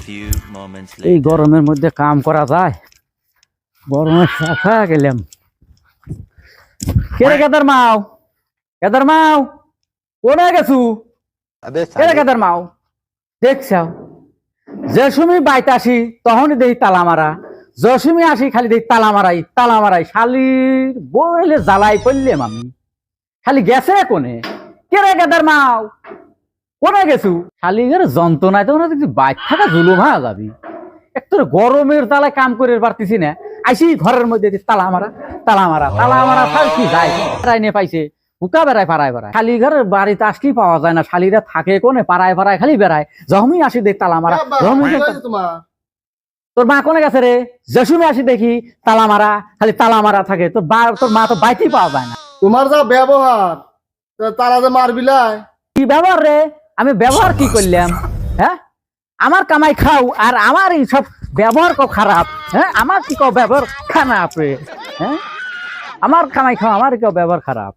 few moments এই later. গরমের মধ্যে কাম করা যায়? গরমে শাখা গেলাম। কেরে কেদার মাও, কেদার মাও, কোনে গেছু? কেরে কেদার মাও, দেখছাও যে সময় বাইতে আসি তখনই দেখি তালা মারা, যে সময় আসি খালি দেখি তালা মারাই শালির বইলে জ্বালাই পড়লাম আমি। খালি গেছে কোনে? কেরে কেদার মাও, কোনে গেছু? শালিগের যন্ত্রণায় তো বাইর থাকা জুলুম হয়ে যাবি। একটু গরমের তালায় কাম করে পারতেছি না, আইসি ঘরের মধ্যে তালা মারা কি যায় নিয়ে পাইছে হুকা বেড়ায় পাড়ায় খালি ঘরের বাড়িতে আসলেই পাওয়া যায় না, শালিরা থাকে কোনে পাড়ায় খালি বেড়ায়। যখনই আসি দেখ তালা মারা। তোর মা কোনে গেছে রে? যেসময় আসি দেখি তালা মারা, খালি তালা মারা থাকে। তোর মা তো বাইতেই পাওয়া যায় না। তোমার যা ব্যবহার, তারা যে মারবিলাই। কি ব্যবহার রে? আমি ব্যবহার কি করলাম? হ্যাঁ, আমার কামাই খাও আর আমার এই সব ব্যবহার কো খারাপ। হ্যাঁ, আমার কি কো ব্যবহার খারাপ রে? হ্যাঁ, আমার কামাই খাও, আমার কেউ ব্যবহার খারাপ।